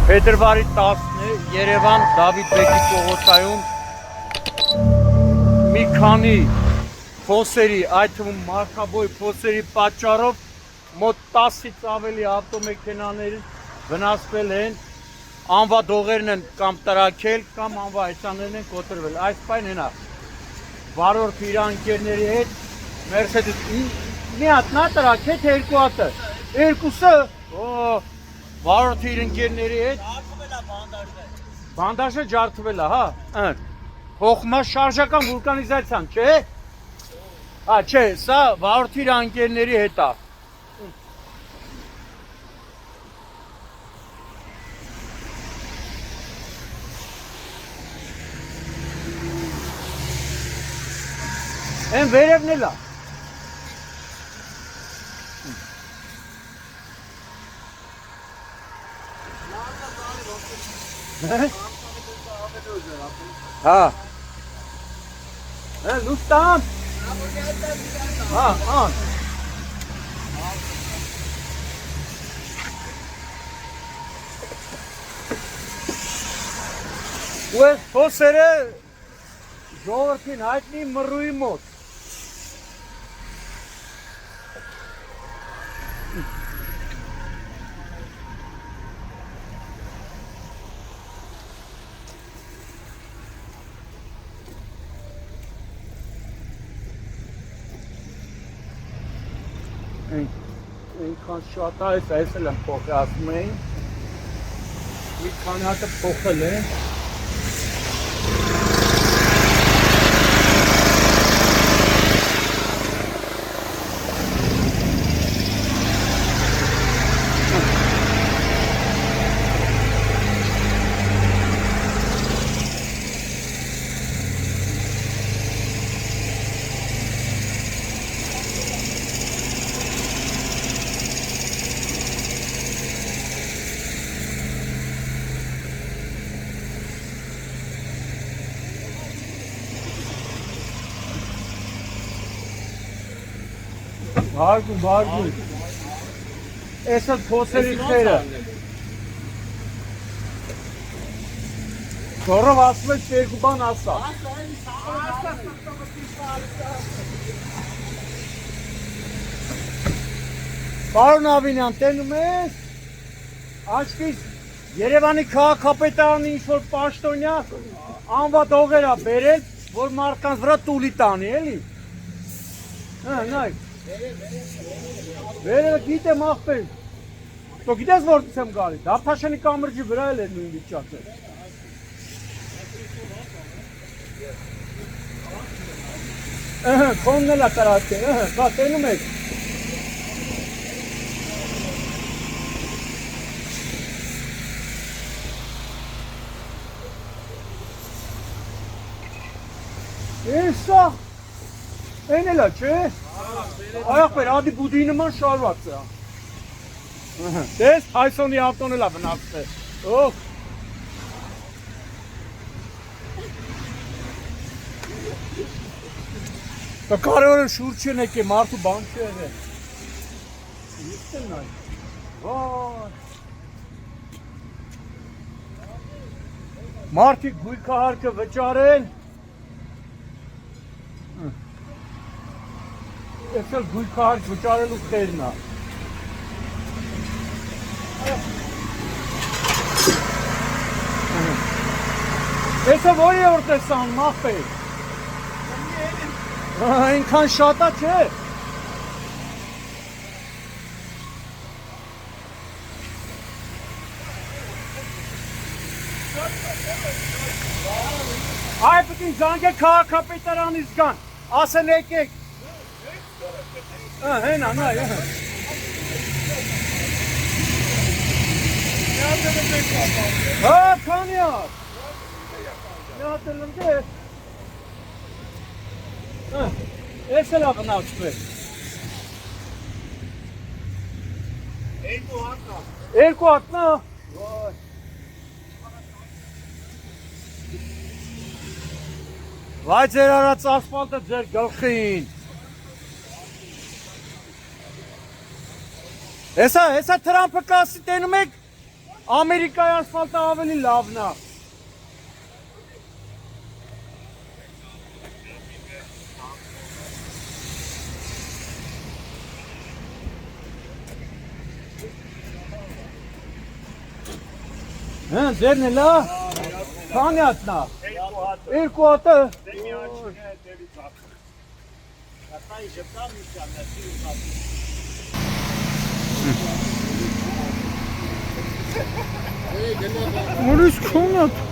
Փետրվարի 10-ն է Երևան Դավիթ Բեկի պողոտայում մի քանի փոսերի, այդ թվում մարկաբոյ փոսերի պատճառով մոտ 10-ից ավելի ավտոմեքենաներ վնասվել են, անվադողերն են կամ տրաքել, կամ անվահայցաններն են կոտրվել։ Այս պայն հենա վարորդ իր ընկերների հետ Mercedes մի հատ նա տրաքեց, երկու հատը, երկուսը վարորդ իր ընկերների հետ բանդաժը ջարդվել է, հա, հողմա շարժական վուլկանիզացիան, չէ, հա, չէ, սա վարորդ իր ընկերների հետ է։ Են վերևն էլ է։ Հա։ Լուս տամ։ Հա, հա։ Ու այս փոսերը ժողովրդին հայտնի Մռուի մոտ։ Այնքան շատ է, այս էլ եմ փոխել, ասում էին, մի քանի հատը փոխել է։ Բարգու, բարգու, ես էլ փոսերի խերը, Գորով ասում ես երկու բան ասա, Պարոն Ավինյան, տենում ես, աչքիս Երևանի քաղաքապետարանի ինչ-որ պաշտոնյա անվադողեր է բերել, որ մարդկանց վրա տուլի տանի, էլի, նայք, Վերևը գիտեմ աղբեր, դու գիտես որտից եմ գալի, Դավթաշենի կամրջի վրա էլ է նույն վիճակը։ Քոնն էլ է տրաքել, բա տենում եք։ Էսա, են էլ է, չէ։ Այախպեր, ադի բուդի նման շարված է։ Դես, Թայսոնի ավտոն էլ է վնասվել։ Օգ։ Կարևորը շուրջ են եկե, մարդու բան չի եղել։ Իսկ են նայ։ Վայ։ Մարդիկ գույքահարկը վճարեն։ Ես էլ գույքահարկ վճարելու խերն է։ Եսը որի որ տեսան, մախպեր։ Այնքան շատա չէ։ Այ պտին զանգեք քաղաքապետարանից գան, ասեն եկեք։ Հենա, նայ, հա, քանի հատ։ Մի հատ էլ ընգեր։ Ես էլ աղնացվել։ Երկու հատնա։ Երկու հատնա։ Վայ ձեր արած ասպալտը ձեր գլխին։ Հեսա Թրամփը կասի տենում եք Ամերիկայի ասֆալտը ավելի լավն է։ Հա, դերն է լա։ Քանի հատնա։ Երկու հատը։ Որից քոնատ։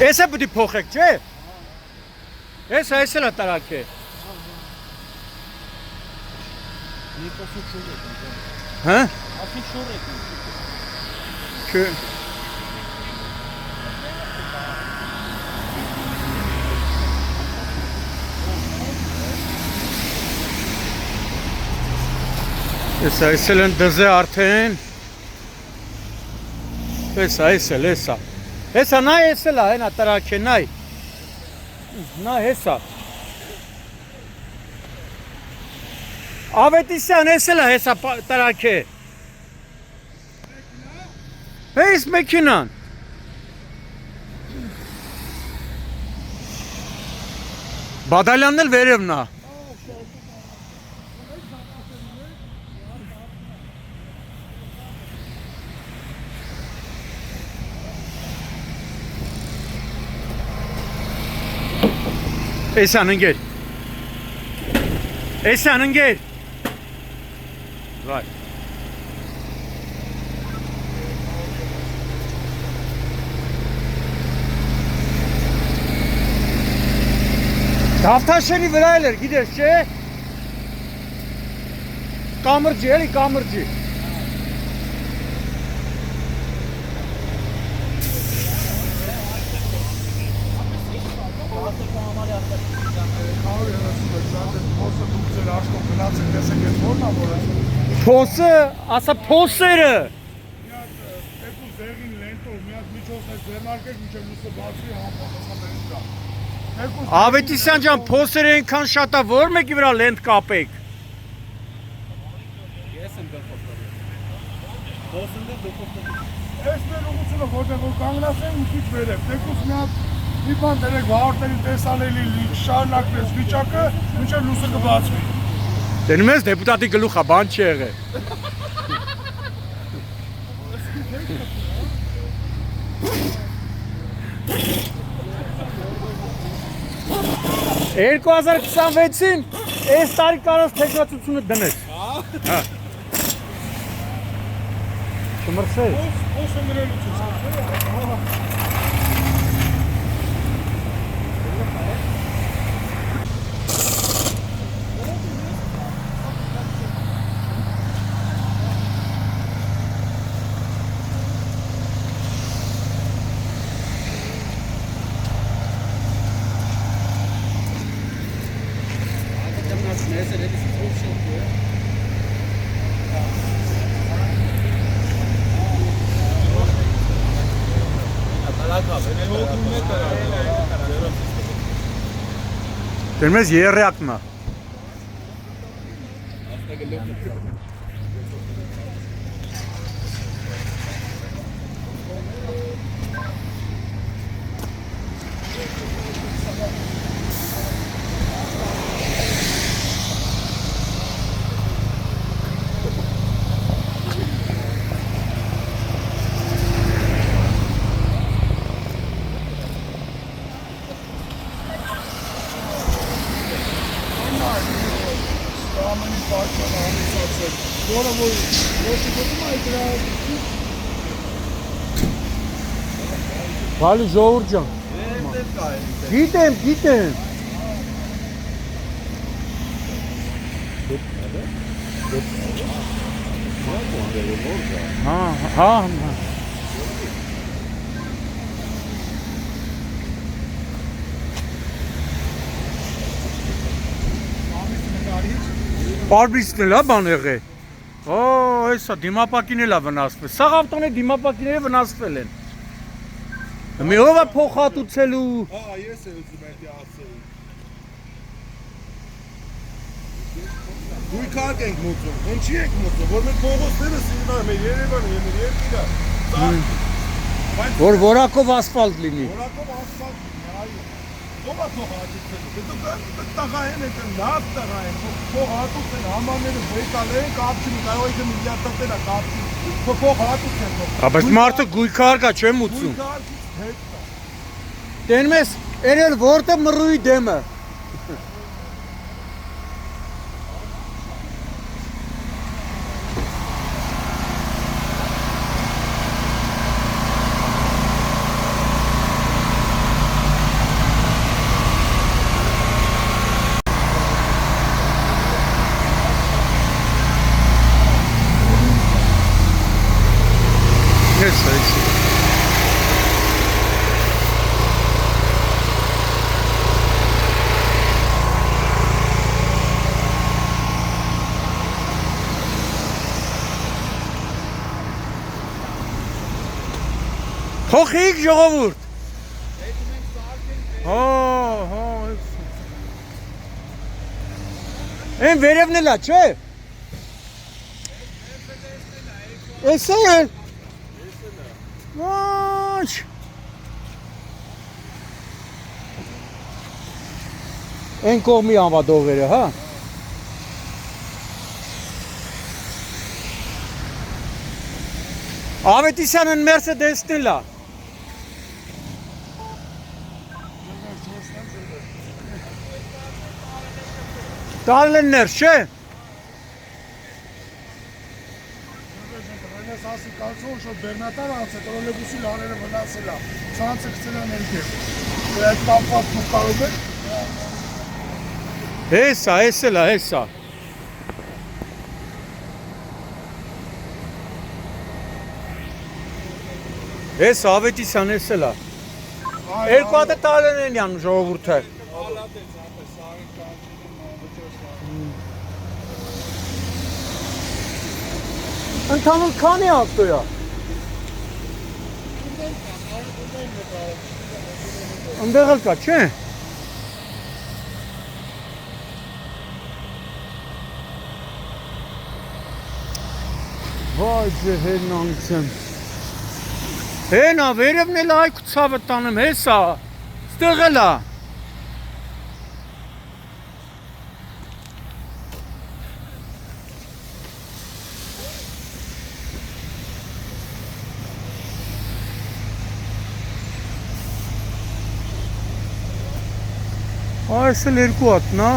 Էսը պիտի փոխեք, չէ՞։ Էս էլ է տարակ է։ Հա։ Ասի շոր եք։ Չէ։ Էս էլ են դզե արդեն։ Էս էլ։ Հեսա նայ էսել է, հենա տրակ է, նայ։ Նայ հեսա։ Ավետիսյան էսել է, հեսա տրակ է։ Հես մեքինան։ Բադալյանն էլ վերևն է։ Էսան ընգեր։ Էսան ընգեր։ Վայ։ Դավթաշերի վրա էլ էր, գիտես, չէ։ Կամրջի, էլի կամրջի։ Փոսը, ասա փոսերը։ Ավետիսյան ջան, փոսերը այնքան շատ է, որ մեկի վրա լենտ կապեք։ Ես եմ գլխով։ Փոսը դուք Ես մեր ուղղությունը որտեղ որ կանգնած են ու քիչ վերև, թեկուզ մի բան դերեք վարորդների տեսանելի շարունակվեց վիճակը, մինչև լույսը կբացվի։ Դենում ես դեպուտատի գլուխա, բան չի եղել։ 2026-ին այս տարի կարաս թեկնածությունը դնես։ Հա։ Չմրսես։ Ոսը մրելուց Դերում ես երեակն է։ ամենի պաշտպան ամուսացել։ Որը որ գոտում այդ դրա Բալի ժողովուրդ ջան։ Գիտեմ։ Հա։ Բարբիսն էլ է բան եղե։ Օ, հեսա դիմապակին էլ է վնասվել։ Սաղ ավտոնի դիմապակիները վնասվել են։ Մի ով է փոխհատուցելու։ Հա, ես եմ ուզում այդ ասել։ Գույքարկ ենք մուծում, ինչի ենք մուծում, որ մեր փողոցները սիրվում են, մեր Երևանը, մեր երկիրը։ Որ որակով ասֆալտ լինի։ Որակով ասֆալտ լինի, այո։ Ո՞վ է փոխհատուցելու։ Դուք տղային եք, լավ տղային, փոխհատուցեն, համարները վեկալ են, կապչին, կարող եք միլիարդներ կապչին, փոխհատուցեն։ Բայց մարդը գույքարկ է, չէ՞ մուծում։ Գույքարկից հետ կա։ Տենում ես, երել որտե մռուի դեմը։ Yes, I see. Փոխիկ ժողովուրդ։ Հա, Են վերևն էլա, չէ։ Էս է։ Ոչ։ Են կողմի անվադողերը, հա։ Ավետիսյանն Մերսեդեսն էլա։ Տարլեններ, չէ։ Ասի կարծում որ բեռնատար անց է տրոլեյբուսի լարերը վնասել է ցանցը գցել է ներքև այդ կապված դուք կարող եք Հեսա Էս Ավետիսյան էսելա Երկու հատ տալեն են յան ժողովուրդը Ընդհանուր քանի ավտո է Ընդեղ էլ կա, չէ։ Վայ ջհերն անցեմ։ Հենա վերևն էլ այ ցավը տանեմ, հեսա։ Ստեղ էլա։ Այս էլ երկու հատն է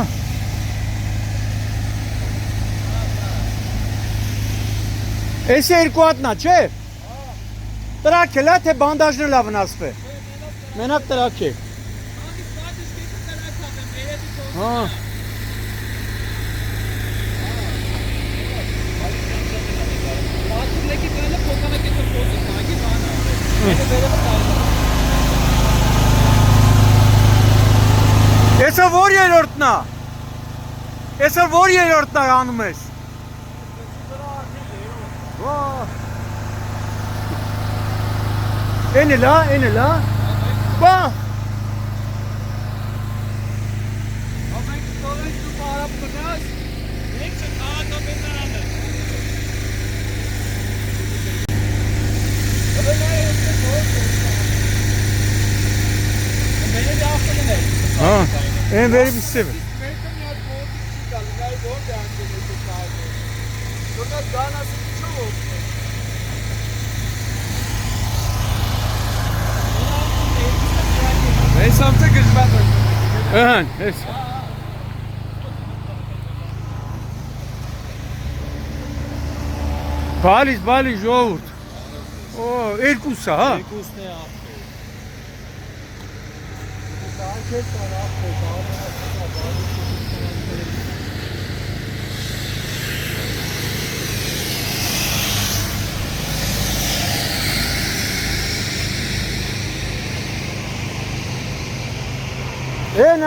Այս երկու հատն է, չէ Տրակ էլ է, թե բանդաժն էլ է վնասվե Մենակ տրակ է Այսը որ երորդն է Այսը որ երորդն է անում ես Են էլ է Բա Են վերի բիսիվ Այս ամցը գժվատ է Ահան, ես Բալիս ժողովուրդ։ Օ, երկուսը, հա։ Երկուսն է ապրել։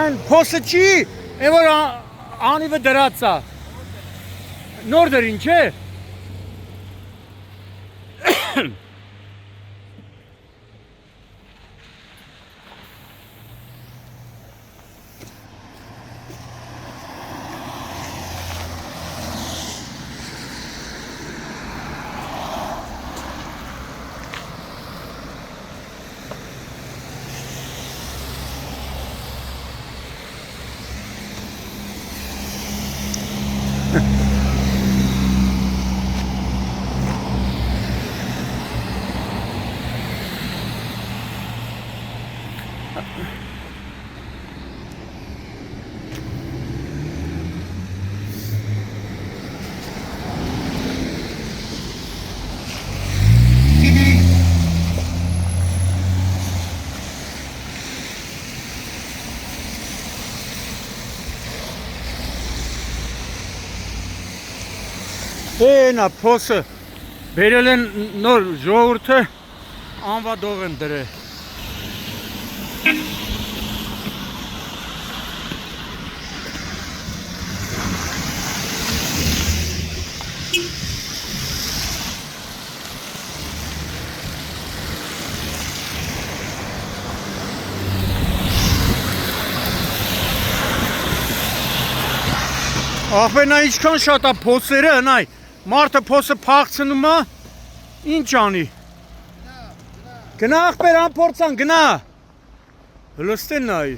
Այն փոսը չի, այն որ անիվը դրած է։ Նոր դրին, չէ։ Էնա փոսը բերել են նոր ժողովուրդը անվադող են դրել։ Ախպենա ինչքան շատ է փոսերը, նայ, մարդը փոսը փախցնում է, ինչ անի։ Գնա ախպեր անփորձան, գնա։ Հլստեն նայ։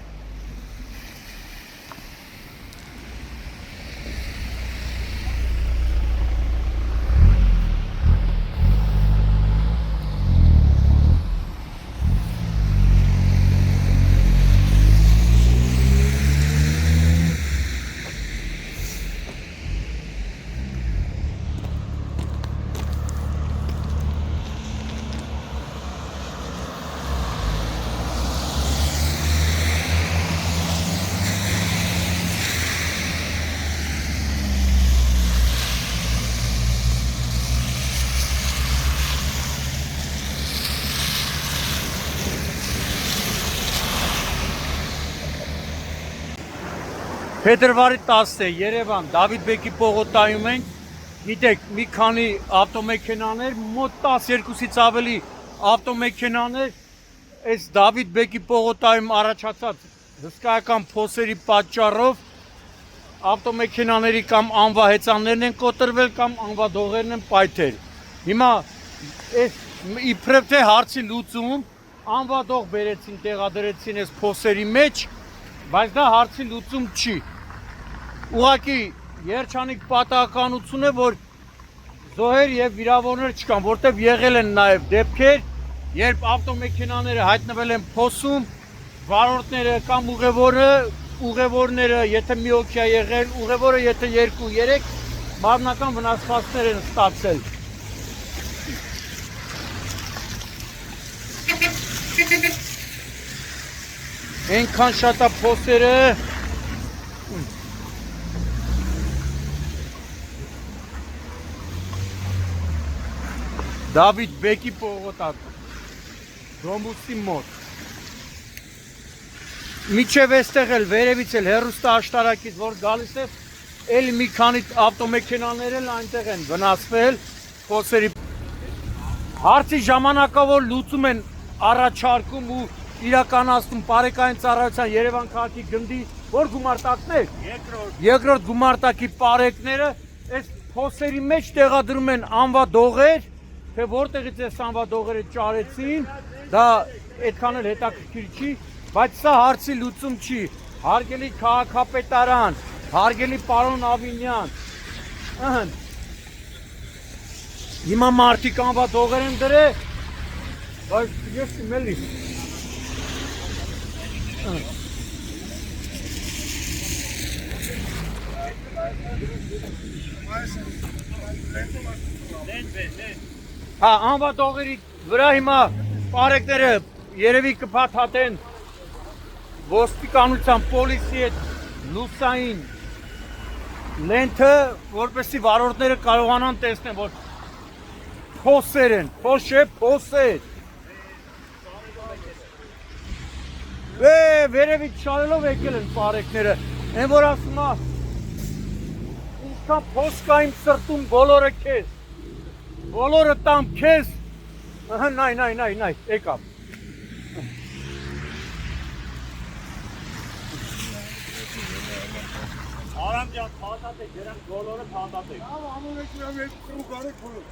Փետրվարի 10-ը Երևան Դավիթ Բեկի պողոտայում ենք, գիտեք, մի քանի ավտոմեքենաներ, մոտ 12-ից ավելի ավտոմեքենաներ այս Դավիթ Բեկի պողոտայում առաջացած հսկայական փոսերի պատճառով ավտոմեքենաների կամ անվահեծաններն են կոտրվել կամ անվադողերն են պայթել։ Հիմա այս իբրև թե հարցի լուծում անվադող բերեցին, տեղադրեցին այս փոսերի մեջ, բայց դա հարցի լուծում չի։ Ուղղակի երջանիկ պատահականություն է, որ զոհեր եւ վիրավորներ չկան, որտեղ եղել են նաեւ դեպքեր, երբ ավտոմեքենաները հայտնվել են փոսում, վարորդները կամ ուղևորները, եթե մի հոգի է եղել, ուղևորը եթե 2-3 մարմնական վնասվածքներ են ստացել։ Այնքան շատ է փոսերը։ Դավիթ Բեկի պողոտա Դոմուսի մոտ։ Միջև էստեղ էլ վերևից էլ հեռուստա աշտարակից որ գալիս է, էլ մի քանի ավտոմեքենաներ էլ այնտեղ են վնասվել փոսերի։ Հարցի ժամանակավոր լուծում են առաջարկում ու իրականացնում բարեկային ծառայության Երևան քաղաքի գնդի որ գումարտակներ, երկրորդ գումարտակի բարեկները այս փոսերի մեջ տեղադրում են անվադողեր, թե որտեղից այս անվադողերը ճարեցին, դա այդքան էլ հետաքրքիր չի, բայց սա հարցի լուծում չի։ Հարգելի քաղաքապետարան, հարգելի պարոն Ավինյան, հիմա մարդիկ անվադողեր են դրել, բայց ես իմ էլի Հա, անվատողերի վրա հիմա պարեկները երևի կփաթաթեն ոստիկանության պոլիսի հետ լուսային լենթը, որպեսզի վարորդները կարողանան տեսնեն, որ փոսեր են, փոս չէ, փոսեր։ Վերևից շարելով եկել են պարեկները, են որ ասում է, ինչքան փոս կա իմ սրտում բոլորը քեզ, բոլորը տամ քեզ, նայ, եկավ։ Արամ ջան, փաթաթ եք, երան բոլորը փաթաթ եք։ Ամեն եք իրամ եկ կրու կարեք հոլը։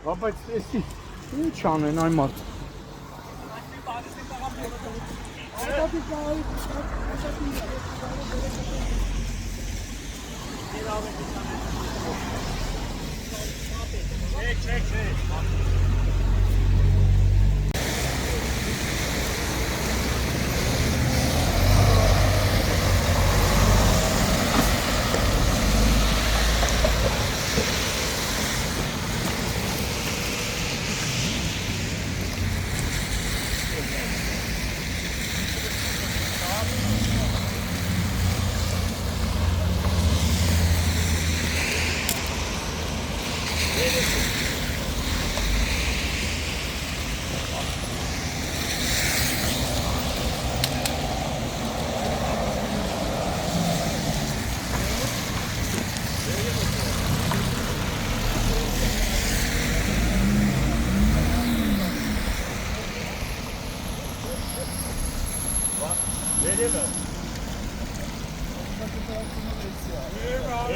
Բայց էսի, ինչ անեն այն մարդ։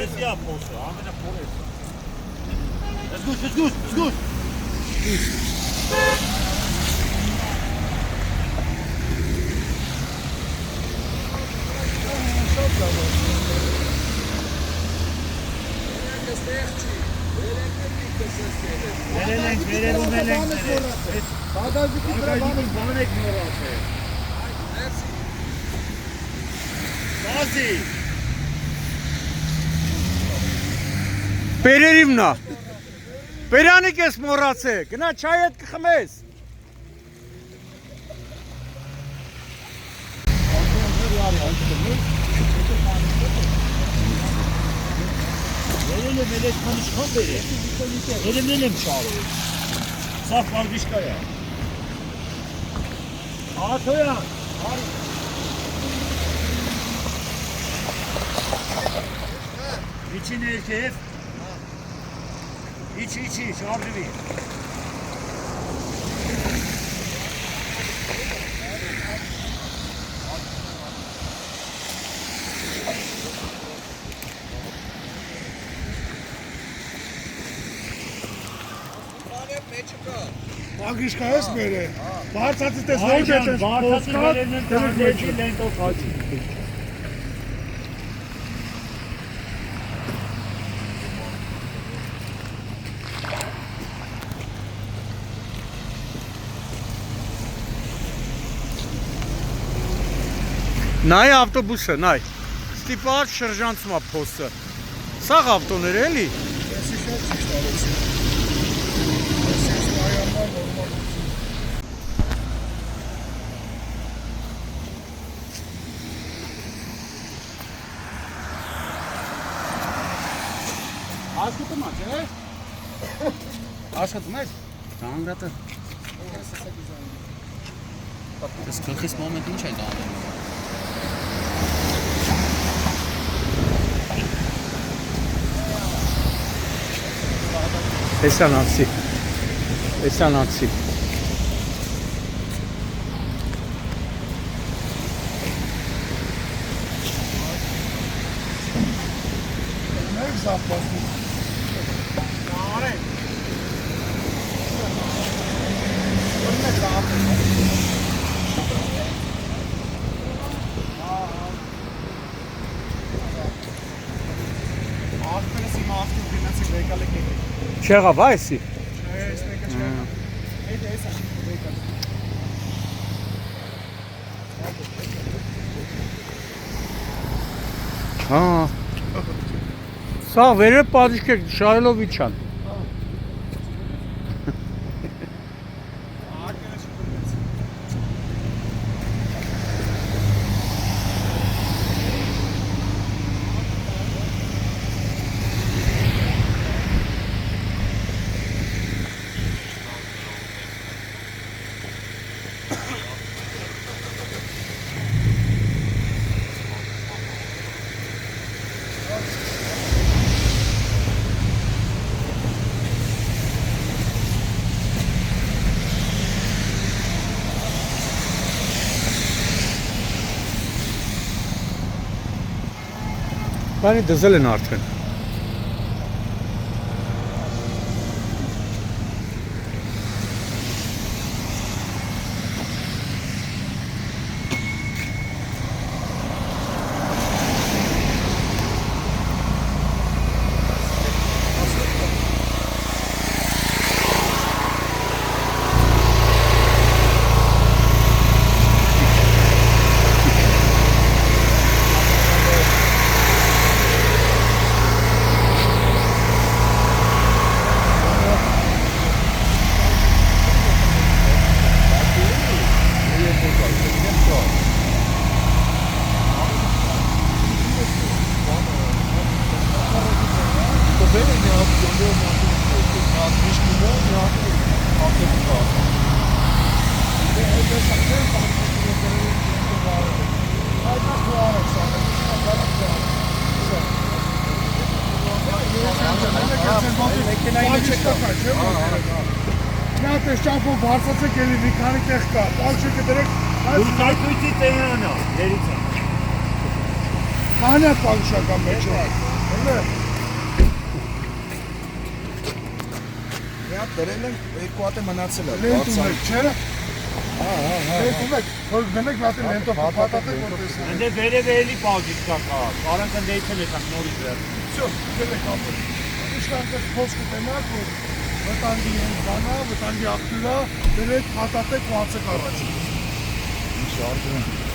Էսի է փոսը, ամենափորեսը։ Զգուշ։ Վերելում ենք։ Բադազիկի բան եք նորացել։ Բազի։ Պերերիմնա։ Պերանիկ ես մորացե, գնա չայ հետ կխմես։ Վերելը մեր էտքան իշխան բեր է, վերելն եմ շարը, սաղ պարդիշկա է։ Աթոյան, հարի։ Իչի ներքև, իչի, շարժվի։ Ագիշկա ես մեր է, բարձացից տես նոր գետես, բարձացի վերելն են տանջեջի լենտով խաչի։ Նայ ավտոբուսը, նայ, ստիպար շրջանցում է փոսը, սաղ ավտոներ էլի։ Եսի շատ ճիշտ արեցի, եսի ես նայանար նորմալ։ Աշխատում է, չէ՞։ Աշխատում ես։ Կանգրատը։ Das գլխից մոմենտ ինչ եք անում։ Էսանացի։ Մեկ զապասում։ Արե։ Չեղավ այսի։ Հա։ Սա վերև պատիժք եք Շարելովիչյան։ Բանի դզել են արդեն։ Նա տեսչանքով բարձացեք էլի մի քանի տեղ կա, պալչիկը դրեք, Կայքույցի Տեհրանա, երից է։ հանյա պալշական մեջ է։ Մի հատ դրել ենք, երկու հատ է մնացել է։ Լենտում եք, չէ։ Լենտում եք, որ գնեք վատի լենտով պատատեք, որ տեսնեք։ Ընդ վերև էլի պալջիկ կա կա, կարանք ընդեյցել ես համ նորից վեր։ Всё, գնեք ապել։ Իշտանքες խոսք ուտենակ, որ վտանգի են բանա, վտանգի աղբյուրա, դրեք պատատեք ու հացեք առաջին։ Շարժում։